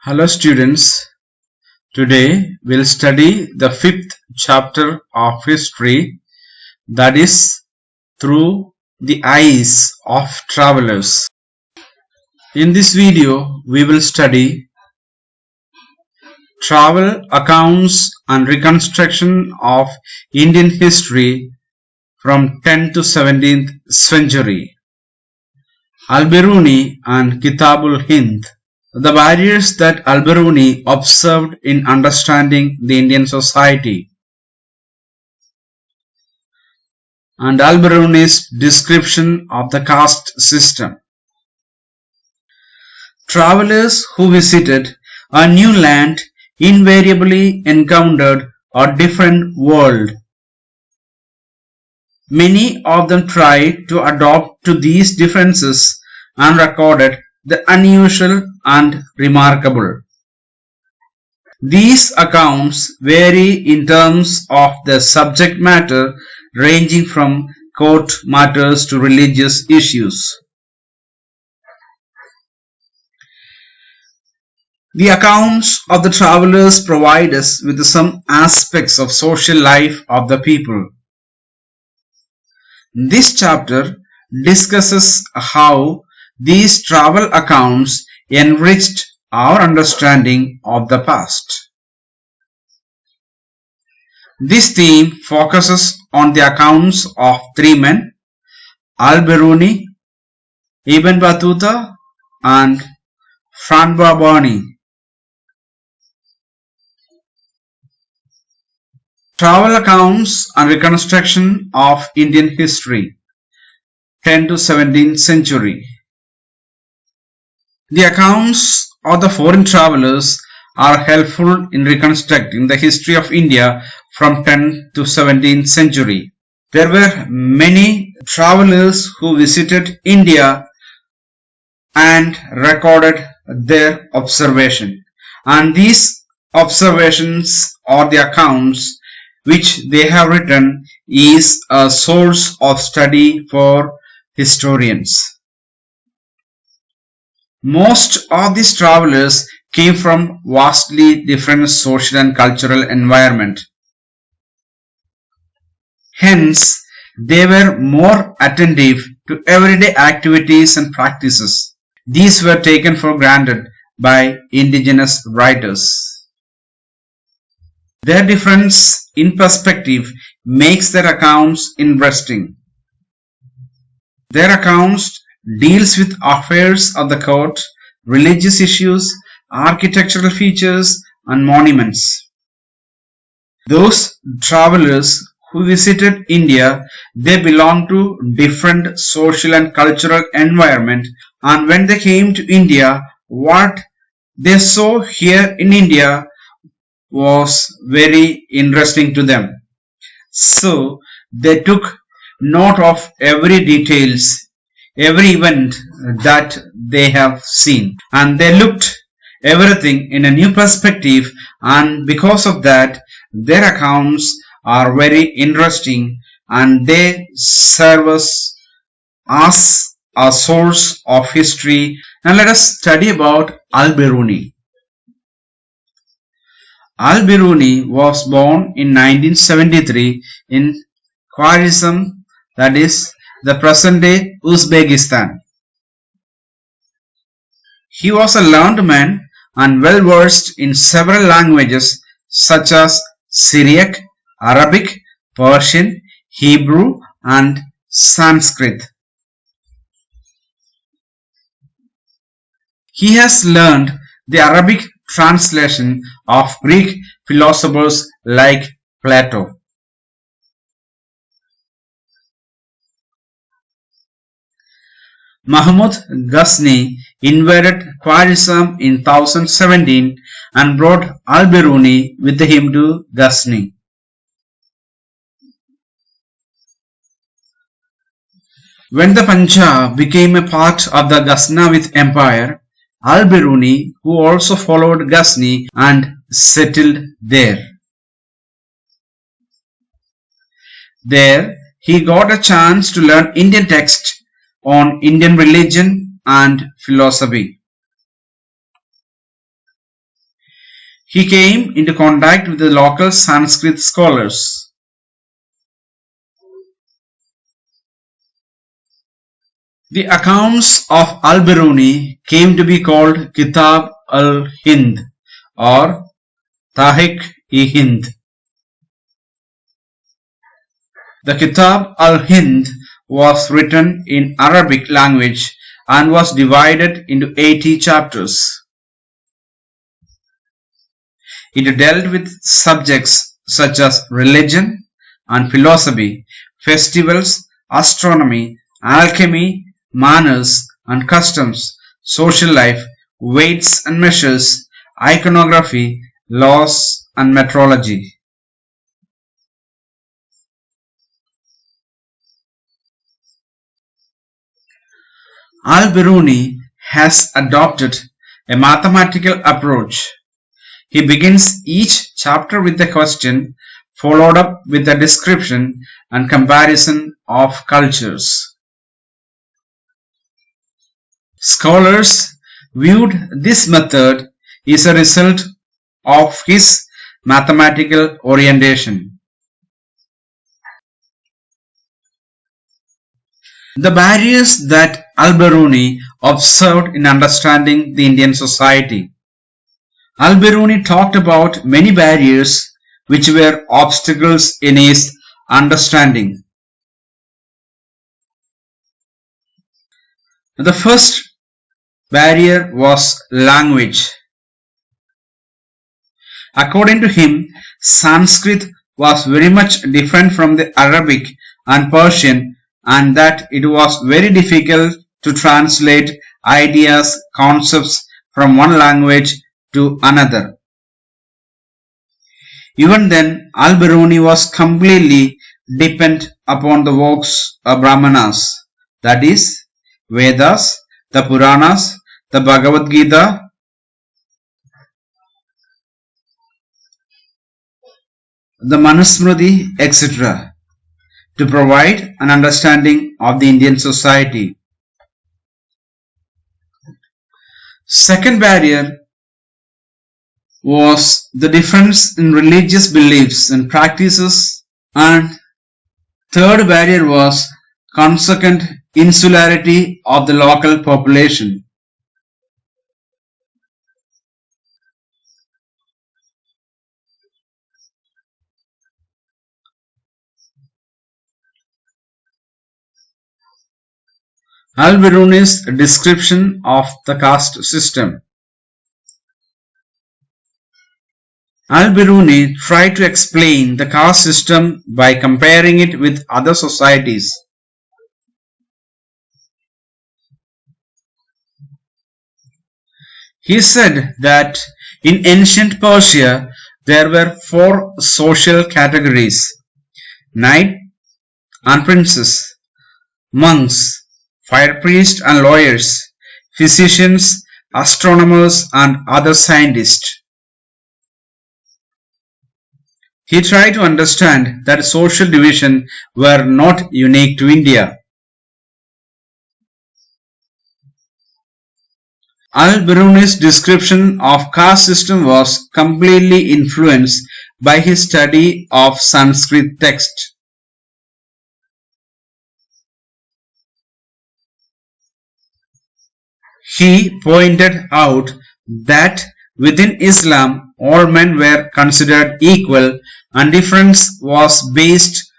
Hello students, today we'll study the fifth chapter of history, that is through the eyes of travelers. In this video we will study travel accounts and reconstruction of Indian history from 10th to 17th century. Al-Biruni and Kitabul Hind. The barriers that Al-Biruni observed in understanding the Indian society, and Al-Biruni's description of the caste system. Travelers who visited a new land invariably encountered a different world. Many of them tried to adapt to these differences and recorded the unusual and remarkable. These accounts vary in terms of the subject matter, ranging from court matters to religious issues. The accounts of the travelers provide us with some aspects of social life of the people. This chapter discusses how these travel accounts enriched our understanding of the past. This theme focuses on the accounts of three men, Al-Biruni, Ibn Battuta, and Francois Boni. Travel accounts and reconstruction of Indian history, 10th to 17th century. The accounts of the foreign travelers are helpful in reconstructing the history of India from 10th to 17th century. There were many travelers who visited India and recorded their observation, and these observations or the accounts which they have written is a source of study for historians. Most of these travelers came from vastly different social and cultural environment. Hence, they were more attentive to everyday activities and practices. These were taken for granted by indigenous writers. Their difference in perspective makes their accounts interesting. Their accounts deals with affairs of the court, religious issues, architectural features, and monuments. Those travelers who visited India, they belonged to different social and cultural environment, and when they came to India, what they saw here in India was very interesting to them. So they took note of every details, every event that they have seen, and they looked everything in a new perspective, and because of that their accounts are very interesting and they serve us as a source of history. Now let us study about Al-Biruni. Al-Biruni was born in 1973 in Khwarizm, that is the present-day Uzbekistan. He was a learned man and well-versed in several languages such as Syriac, Arabic, Persian, Hebrew, and Sanskrit. He has learned the Arabic translation of Greek philosophers like Plato. Mahmud Ghazni invaded Khwarizm in 1017 and brought Al-Biruni with him to Ghazni. When the Punjab became a part of the Ghaznavid Empire, Al-Biruni, who also followed Ghazni and settled there. There, he got a chance to learn Indian texts on Indian religion and philosophy. He came into contact with the local Sanskrit scholars. The accounts of Al-Biruni came to be called Kitab al-Hind or Tarikh-i-Hind. The Kitab al-Hind was written in Arabic language and was divided into 80 chapters. It dealt with subjects such as religion and philosophy, festivals, astronomy, alchemy, manners and customs, social life, weights and measures, iconography, laws and metrology. Al-Biruni has adopted a mathematical approach. He begins each chapter with a question, followed up with a description and comparison of cultures. Scholars viewed this method as a result of his mathematical orientation. The barriers that Al-Biruni observed in understanding the Indian society. Al-Biruni talked about many barriers which were obstacles in his understanding. The first barrier was language. According to him, Sanskrit was very much different from the Arabic and Persian, and that it was very difficult to translate ideas, concepts from one language to another. Even then, Al-Biruni was completely dependent upon the works of Brahmanas, that is, Vedas, the Puranas, the Bhagavad Gita, the Manusmriti, etc., to provide an understanding of the Indian society. Second barrier was the difference in religious beliefs and practices, and third barrier was consequent insularity of the local population. Al-Biruni's description of the caste system. Al-Biruni tried to explain the caste system by comparing it with other societies. He said that in ancient Persia there were 4 social categories: knight and princess, monks, fire priests and lawyers, physicians, astronomers and other scientists. He tried to understand that social division were not unique to India. Al-Biruni's description of caste system was completely influenced by his study of Sanskrit text. He pointed out that within Islam all men were considered equal and difference was based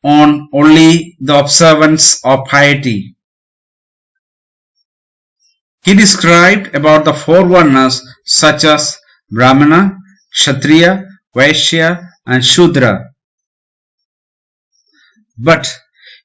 on only the observance of piety. He described about the 4 varnas such as Brahmana, Kshatriya, Vaishya and Shudra. But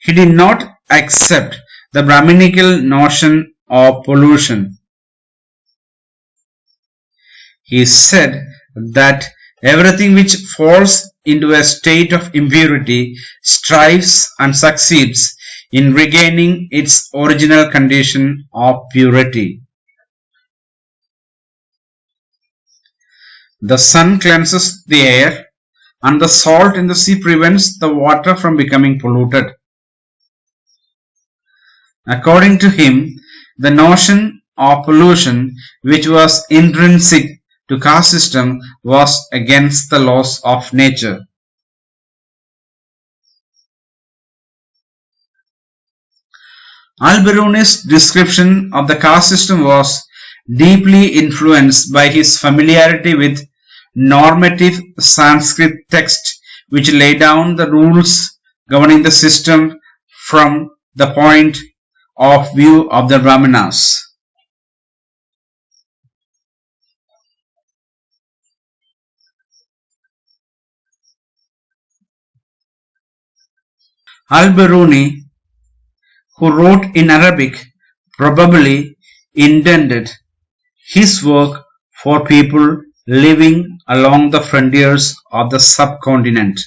he did not accept the Brahminical notion of pollution. He said that everything which falls into a state of impurity strives and succeeds in regaining its original condition of purity. The sun cleanses the air, and the salt in the sea prevents the water from becoming polluted. According to him, the notion of pollution, which was intrinsic to caste system was against the laws of nature. Al-Biruni's description of the caste system was deeply influenced by his familiarity with normative Sanskrit text which lay down the rules governing the system from the point of view of the Brahmanas. Al-Biruni, who wrote in Arabic, probably intended his work for people living along the frontiers of the subcontinent.